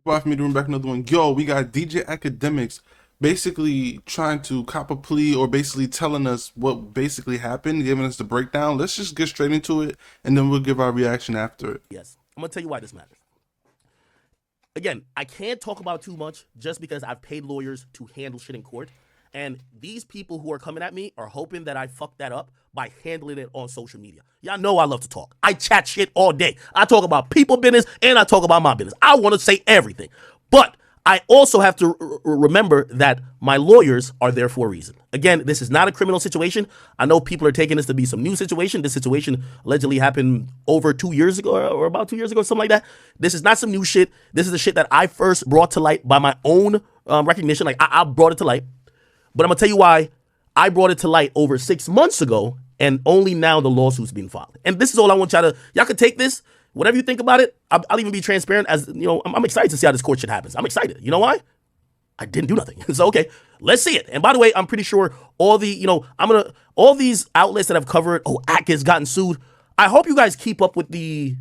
For me to bring back another one. Yo, we got DJ Academics basically trying to cop a plea or basically telling us what basically happened, giving us the breakdown. Let's just get straight into it and then we'll give our reaction after it. Yes. I'm going to tell you why this matters. Again, I can't talk about too much just because I've paid lawyers to handle shit in court. And these people who are coming at me are hoping that I fuck that up by handling it on social media. Y'all know I love to talk. I chat shit all day. I talk about people business and I talk about my business. I want to say everything. But I also have to remember that my lawyers are there for a reason. Again, this is not a criminal situation. I know people are taking this to be some new situation. This situation allegedly happened over 2 years ago or about 2 years ago, something like that. This is not some new shit. This is the shit that I first brought to light by my own recognition. Like I brought it to light. But I'm going to tell you why I brought it to light over 6 months ago and only now the lawsuit's being filed. And this is all I want y'all can take this. Whatever you think about it, I'll even be transparent as, you know, I'm excited to see how this court shit happens. I'm excited. You know why? I didn't do nothing. So, okay, let's see it. And by the way, I'm pretty sure all the, all these outlets that have covered, Ak has gotten sued. I hope you guys keep up with the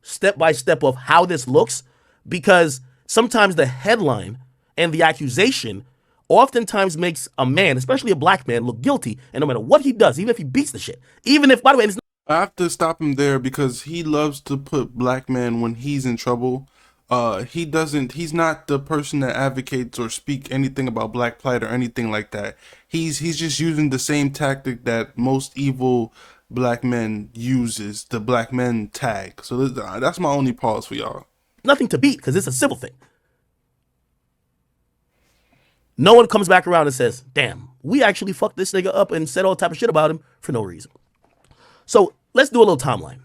step-by-step of how this looks, because sometimes the headline and the accusation oftentimes makes a man, especially a black man, look guilty. And no matter what he does, even if he beats the shit, even if, by the way, it's I have to stop him there because he loves to put black men when he's in trouble. He's not the person that advocates or speak anything about black plight or anything like that. He's just using the same tactic that most evil black men uses, the black men tag. So that's my only pause for y'all. nothing to beat because it's a civil thing. No one comes back around and says, damn, we actually fucked this nigga up and said all type of shit about him for no reason. So let's do a little timeline.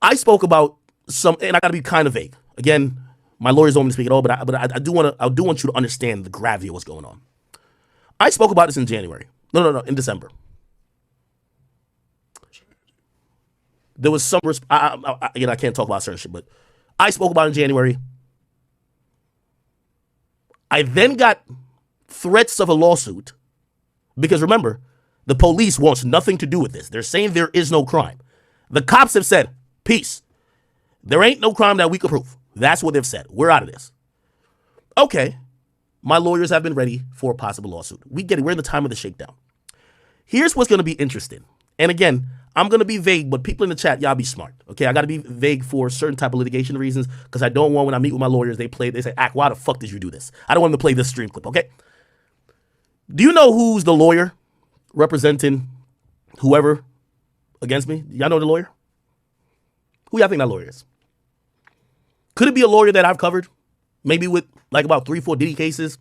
I spoke about some, and I got to be kind of vague. Again, my lawyers don't want me to speak at all, but I do want you to understand the gravity of what's going on. I spoke about this in January. No, in December. There was some, again, I can't talk about certain shit, but I spoke about it in January. I then got threats of a lawsuit because remember, the police wants nothing to do with this. They're saying there is no crime. The cops have said, peace. There ain't no crime that we could prove. That's what they've said. We're out of this. Okay. My lawyers have been ready for a possible lawsuit. We get it. We're in the time of the shakedown. Here's what's going to be interesting. And again, I'm going to be vague, but people in the chat, y'all be smart. Okay, I got to be vague for certain type of litigation reasons because I don't want when I meet with my lawyers, they say, Ak, why the fuck did you do this? I don't want them to play this stream clip, okay? Do you know who's the lawyer representing whoever against me? Y'all know the lawyer? Who y'all think that lawyer is? Could it be a lawyer that I've covered? Maybe with like about 3-4 Diddy cases?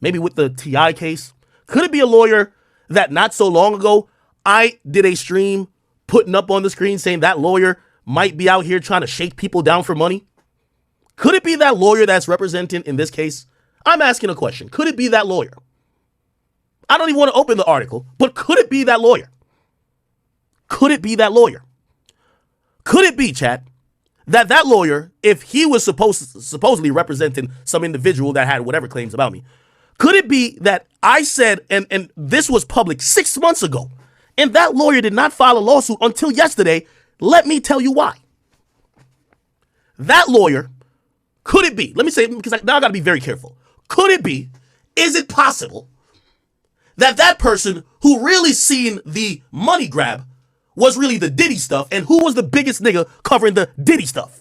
Maybe with the T.I. case? Could it be a lawyer that not so long ago I did a stream putting up on the screen saying that lawyer might be out here trying to shake people down for money? Could it be that lawyer that's representing in this case? I'm asking a question. Could it be that lawyer? I don't even want to open the article, but could it be that lawyer? Could it be that lawyer? Could it be, chat, that lawyer, if he was supposedly representing some individual that had whatever claims about me, could it be that I said, and this was public 6 months ago, and that lawyer did not file a lawsuit until yesterday? Let me tell you why. That lawyer, could it be, let me say, because now I got to be very careful. Could it be, is it possible that person who really seen the money grab was really the Diddy stuff, and who was the biggest nigga covering the Diddy stuff?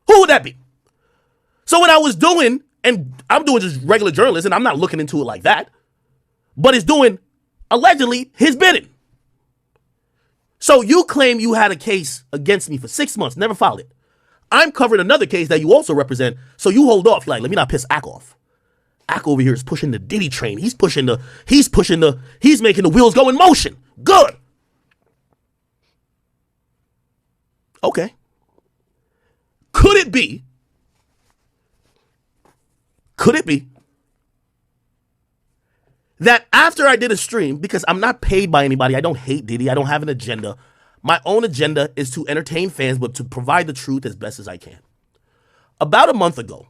Who would that be? So what I was doing, and I'm doing just regular journalism, I'm not looking into it like that, but it's doing allegedly his bidding. So you claim you had a case against me for 6 months, never filed it. I'm covering another case that you also represent, so you hold off. You're like, let me not piss Ak off. Ak over here is pushing the Diddy train. He's making the wheels go in motion. Good. Okay. Could it be that after I did a stream, because I'm not paid by anybody, I don't hate Diddy, I don't have an agenda. My own agenda is to entertain fans, but to provide the truth as best as I can. About a month ago,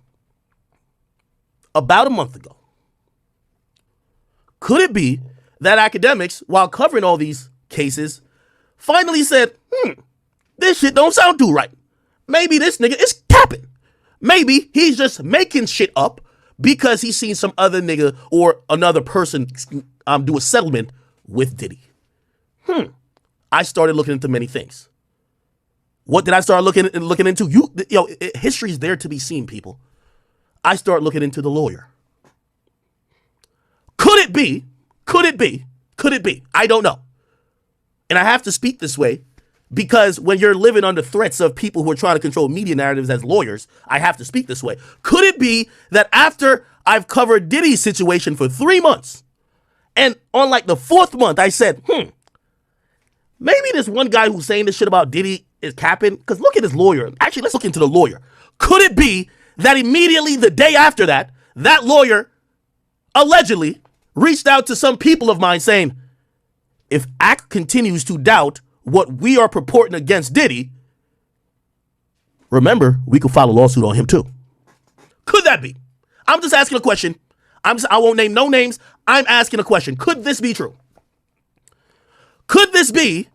could it be that Akademiks, while covering all these cases, finally said, this shit don't sound too right. maybe this nigga is capping. Maybe he's just making shit up because he's seen some other nigga or another person do a settlement with Diddy. I started looking into many things. What did I start looking into? History is there to be seen, people. I start looking into the lawyer. Could it be? Could it be? Could it be? I don't know. And I have to speak this way because when you're living under threats of people who are trying to control media narratives as lawyers, I have to speak this way. Could it be that after I've covered Diddy's situation for 3 months, and on like the 4th month, I said, maybe this one guy who's saying this shit about Diddy is capping? Because look at his lawyer. Actually, let's look into the lawyer. Could it be that immediately the day after that, that lawyer allegedly reached out to some people of mine saying, if Ak continues to doubt what we are purporting against Diddy, remember, we could file a lawsuit on him too. Could that be? I'm just asking a question. I won't name no names. I'm asking a question. Could this be true? Could this be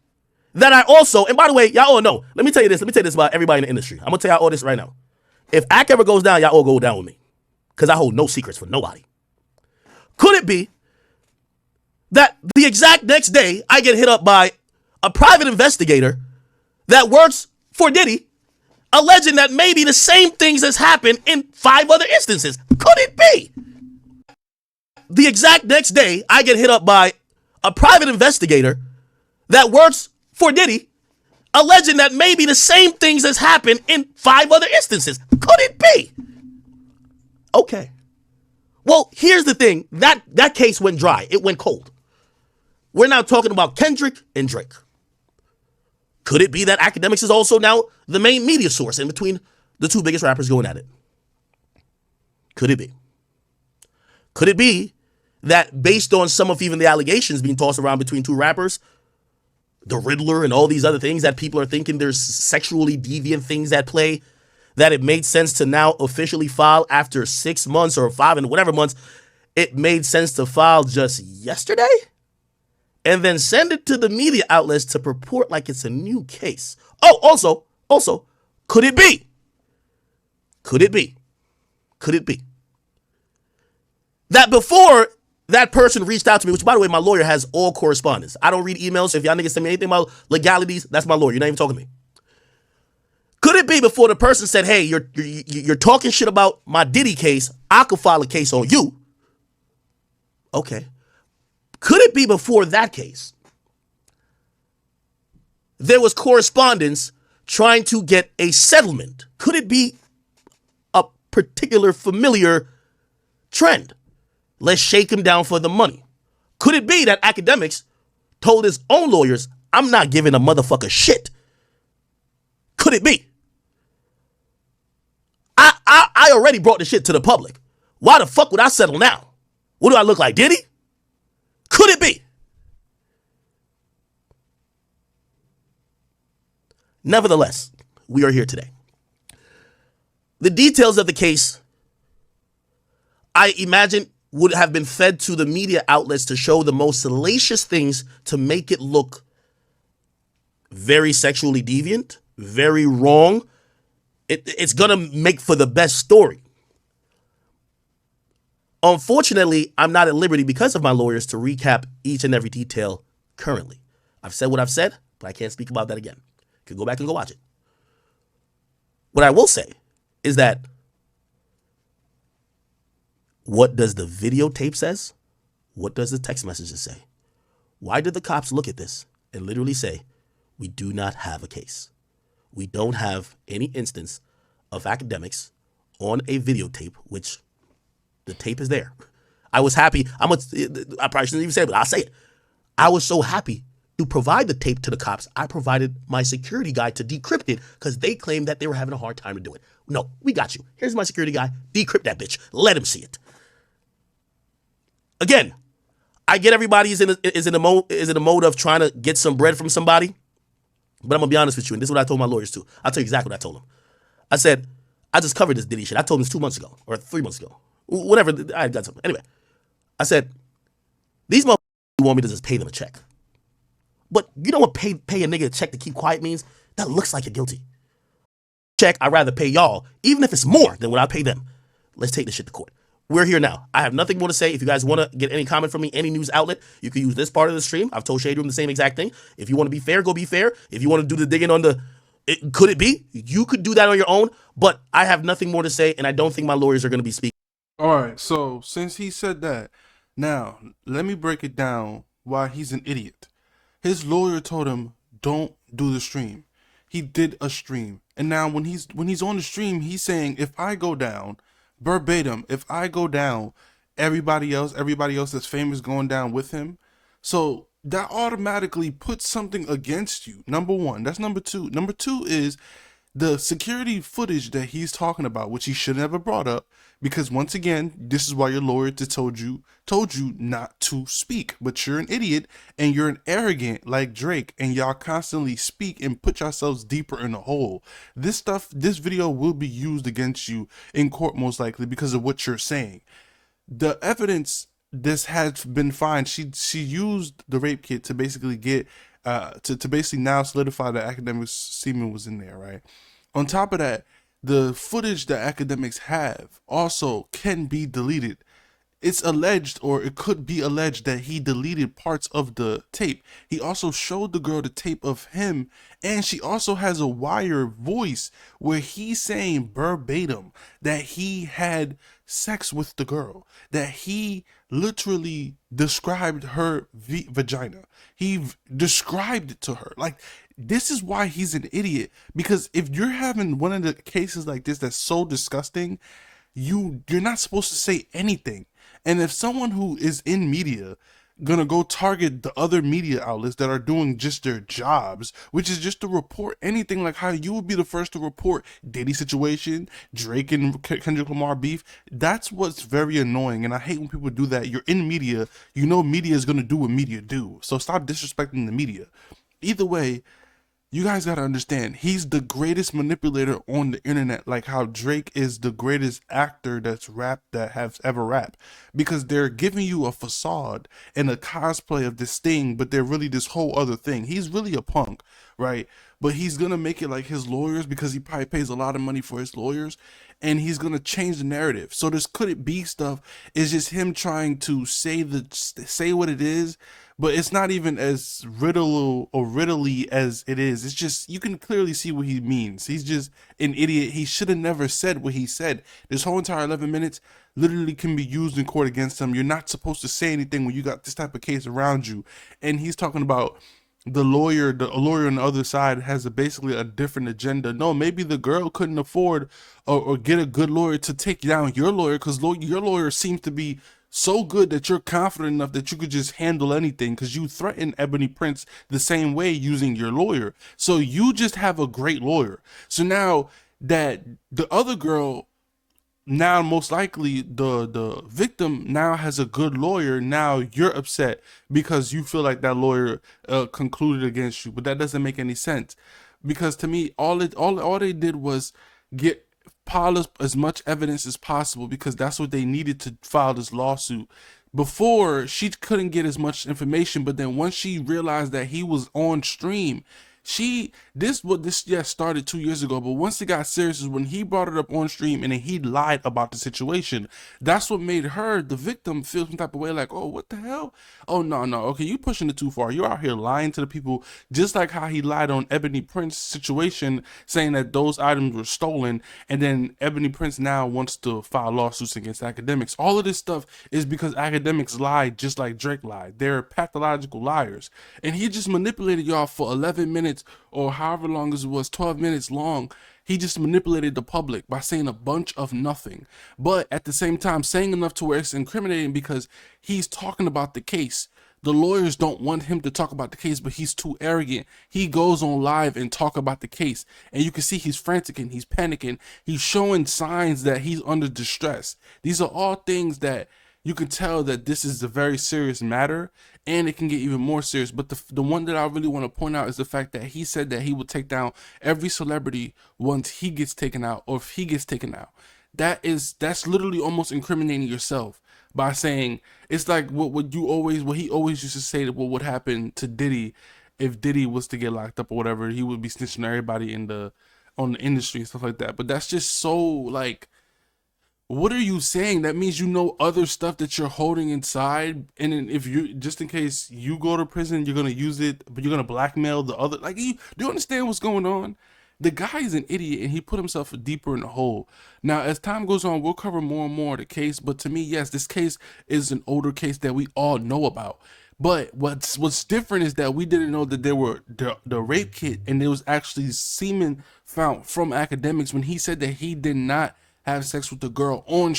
that I also, and by the way, y'all all know, let me tell you this about everybody in the industry. I'm going to tell y'all all this right now. If Ak ever goes down, y'all all go down with me because I hold no secrets for nobody. Could it be that the exact next day I get hit up by a private investigator that works for Diddy, alleging that maybe the same things has happened in 5 other instances? Could it be? The exact next day I get hit up by a private investigator that works for Diddy, alleging that maybe the same things has happened in 5 other instances. Could it be? Okay. Well, here's the thing. That case went dry. It went cold. We're now talking about Kendrick and Drake. Could it be that Akademiks is also now the main media source in between the 2 biggest rappers going at it? Could it be? Could it be that based on some of even the allegations being tossed around between 2 rappers, the Riddler and all these other things that people are thinking there's sexually deviant things at play, that it made sense to now officially file after 6 months or 5 and whatever months, it made sense to file just yesterday? And then send it to the media outlets to purport like it's a new case. Oh, also, could it be? Could it be? Could it be that before that person reached out to me, which by the way, my lawyer has all correspondence. I don't read emails. If y'all niggas send me anything about legalities, that's my lawyer. You're not even talking to me. Could it be before the person said, hey, you're talking shit about my Diddy case, I could file a case on you? Okay. Could it be before that case, there was correspondence trying to get a settlement? Could it be a particular familiar trend? Let's shake him down for the money. Could it be that Akademiks told his own lawyers, I'm not giving a motherfucker shit? Could it be? I already brought the shit to the public. Why the fuck would I settle now? What do I look like, Diddy? Could it be? Nevertheless, we are here today. The details of the case, I imagine, would have been fed to the media outlets to show the most salacious things to make it look very sexually deviant, very wrong. It's going to make for the best story. Unfortunately, I'm not at liberty because of my lawyers to recap each and every detail currently. I've said what I've said, but I can't speak about that again. You can go back and go watch it. What I will say is that what does the videotape says? What does the text messages say? Why did the cops look at this and literally say, we do not have a case? We don't have any instance of Akademiks on a videotape, which the tape is there. I was happy. I probably shouldn't even say it, but I'll say it. I was so happy to provide the tape to the cops. I provided my security guy to decrypt it because they claimed that they were having a hard time to do it. No, we got you. Here's my security guy. Decrypt that bitch. Let him see it. Again, I get everybody is in a mode of trying to get some bread from somebody. But I'm going to be honest with you, and this is what I told my lawyers too. I'll tell you exactly what I told them. I said, I just covered this Diddy shit. I told them this 2 months ago or 3 months ago. Whatever, I got something. Anyway, I said, these motherfuckers want me to just pay them a check. But you know what pay a nigga a check to keep quiet means? That looks like you're guilty. check, I'd rather pay y'all, even if it's more than what I pay them. Let's take this shit to court. We're here now. I have nothing more to say. If you guys want to get any comment from me, any news outlet, you can use this part of the stream. I've told Shade Room the same exact thing. If you want to be fair, go be fair. If you want to do the digging on could it be? You could do that on your own, but I have nothing more to say, and I don't think my lawyers are going to be speaking. All right, so since he said that, now let me break it down why he's an idiot. His lawyer told him, "Don't do the stream." He did a stream, and now when he's on the stream, he's saying, "If I go down, verbatim, if I go down, everybody else that's famous going down with him." So that automatically puts something against you. Number one, that's number two. Number two is the security footage that he's talking about, which he should never brought up, because once again, this is why your lawyer told you not to speak. But you're an idiot and you're an arrogant like Drake, and y'all constantly speak and put yourselves deeper in a hole. This video will be used against you in court most likely because of what you're saying. The evidence this has been fine. She used the rape kit to basically get to basically now solidify that Akademiks semen was in there, right? On top of that, the footage that Akademiks have also can be deleted. It's alleged, or it could be alleged, that he deleted parts of the tape. He also showed the girl the tape of him, and she also has a wire voice where he's saying verbatim that he had sex with the girl, that he literally described her vagina. He described it to her. Like, this is why he's an idiot, because if you're having one of the cases like this that's so disgusting, you're not supposed to say anything. And if someone who is in media gonna go target the other media outlets that are doing just their jobs, which is just to report anything, like how you would be the first to report Diddy situation, Drake and Kendrick Lamar beef, that's what's very annoying. And I hate when people do that. You're in media, you know media is gonna do what media do, so stop disrespecting the media. Either way, you guys gotta understand, he's the greatest manipulator on the internet, like how Drake is the greatest actor that has ever rapped. Because they're giving you a facade and a cosplay of this thing, but they're really this whole other thing. He's really a punk, right? But he's gonna make it like his lawyers, because he probably pays a lot of money for his lawyers, and he's gonna change the narrative. So this could it be stuff is just him trying to say what it is, but it's not even as riddly as it is. It's just, you can clearly see what he means. He's just an idiot. He should have never said what he said. This whole entire 11 minutes literally can be used in court against him. You're not supposed to say anything when you got this type of case around you. And he's talking about the lawyer on the other side has basically a different agenda. No, maybe the girl couldn't afford or get a good lawyer to take down your lawyer, because your lawyer seems to be so good that you're confident enough that you could just handle anything, because you threatened Ebony Prince the same way using your lawyer. So you just have a great lawyer. So now that the other girl, now most likely the victim now has a good lawyer, now you're upset because you feel like that lawyer concluded against you. But that doesn't make any sense, because to me all they did was get pile as much evidence as possible, because that's what they needed to file this lawsuit. Before, she couldn't get as much information, but then once she realized that he was on stream, this started 2 years ago, but once it got serious is when he brought it up on stream, and then he lied about the situation. That's what made her, the victim, feel some type of way, like, oh, what the hell? Oh, no, okay, you pushing it too far. You're out here lying to the people, just like how he lied on Ebony Prince situation, saying that those items were stolen, and then Ebony Prince now wants to file lawsuits against Akademiks. All of this stuff is because Akademiks lied, just like Drake lied. They're pathological liars, and he just manipulated y'all for 11 minutes, or however long as it was, 12 minutes long. He just manipulated the public by saying a bunch of nothing, but at the same time saying enough to where it's incriminating, because he's talking about the case. The lawyers don't want him to talk about the case, but he's too arrogant. He goes on live and talk about the case, and you can see he's frantic and he's panicking. He's showing signs that he's under distress. These are all things that you can tell that this is a very serious matter, and it can get even more serious. But the one that I really want to point out is the fact that he said that he would take down every celebrity once he gets taken out, or if he gets taken out. That's literally almost incriminating yourself by saying, it's like what he always used to say, that what would happen to Diddy if Diddy was to get locked up or whatever. He would be snitching everybody on the industry and stuff like that. But that's just so like, what are you saying? That means you know other stuff that you're holding inside, and then if you, just in case you go to prison, you're gonna use it, but you're gonna blackmail the other. Like, you do you understand what's going on? The guy is an idiot, and he put himself deeper in the hole. Now, as time goes on, we'll cover more and more of the case. But to me, yes, this case is an older case that we all know about. But what's different is that we didn't know that there were the rape kit, and there was actually semen found from Academics when he said that he did not have sex with the girl on the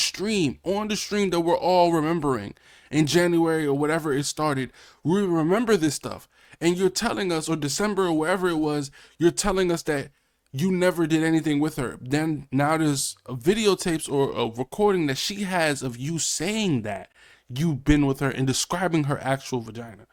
stream that we're all remembering in January or whatever it started. We remember this stuff, and you're telling us, or December or wherever it was, you're telling us that you never did anything with her. Then now there's videotapes or a recording that she has of you saying that you've been with her and describing her actual vagina.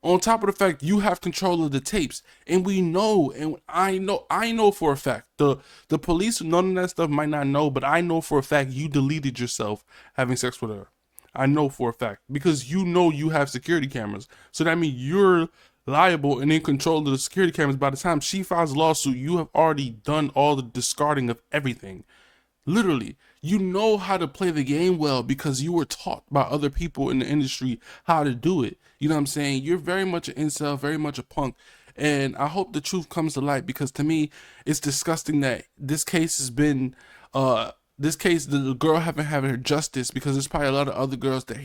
On top of the fact you have control of the tapes, and we know, and I know for a fact, the police, none of that stuff might not know, but I know for a fact you deleted yourself having sex with her. I know for a fact, because you know you have security cameras, so that means you're liable and in control of the security cameras. By the time she files a lawsuit, you have already done all the discarding of everything. Literally, you know how to play the game well because you were taught by other people in the industry how to do it. You know what I'm saying? You're very much an incel, very much a punk. And I hope the truth comes to light, because to me, it's disgusting that this case has been, this case, the girl haven't had her justice, because there's probably a lot of other girls that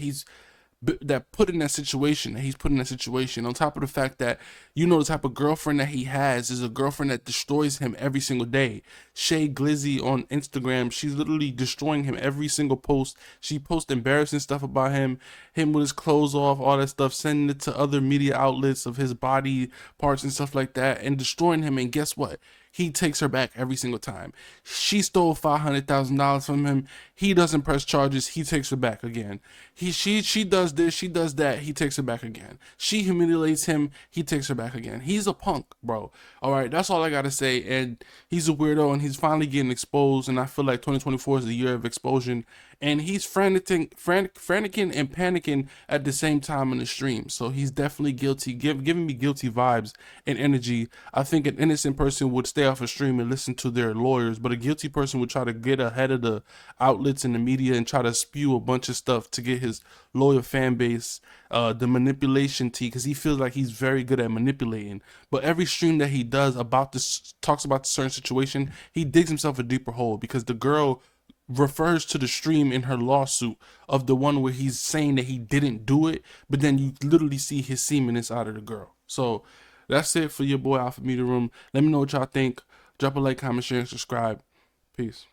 that put in that situation, that he's put in that situation. On top of the fact that, you know, the type of girlfriend that he has is a girlfriend that destroys him every single day. Shay Glizzy on Instagram, she's literally destroying him every single post. She posts embarrassing stuff about him with his clothes off, all that stuff, sending it to other media outlets of his body parts and stuff like that, and destroying him. And guess what? He takes her back every single time. She stole $500,000 from him. He doesn't press charges. He takes her back again. She does this. She does that. He takes her back again. She humiliates him. He takes her back again. He's a punk, bro. All right, that's all I gotta say. And he's a weirdo, and he's finally getting exposed. And I feel like 2024 is the year of exposure. And he's franticking and panicking at the same time in the stream. So he's definitely guilty, giving me guilty vibes and energy. I think an innocent person would stay off a stream and listen to their lawyers, but a guilty person would try to get ahead of the outlets and the media and try to spew a bunch of stuff to get his loyal fan base, the manipulation tea, because he feels like he's very good at manipulating. But every stream that he does about this, talks about a certain situation, he digs himself a deeper hole, because the girl refers to the stream in her lawsuit of the one where he's saying that he didn't do it, but then you literally see his semen inside of the girl. So that's it for your boy Alpha Media Room. Let me know what y'all think. Drop a like, comment, share, and subscribe. Peace.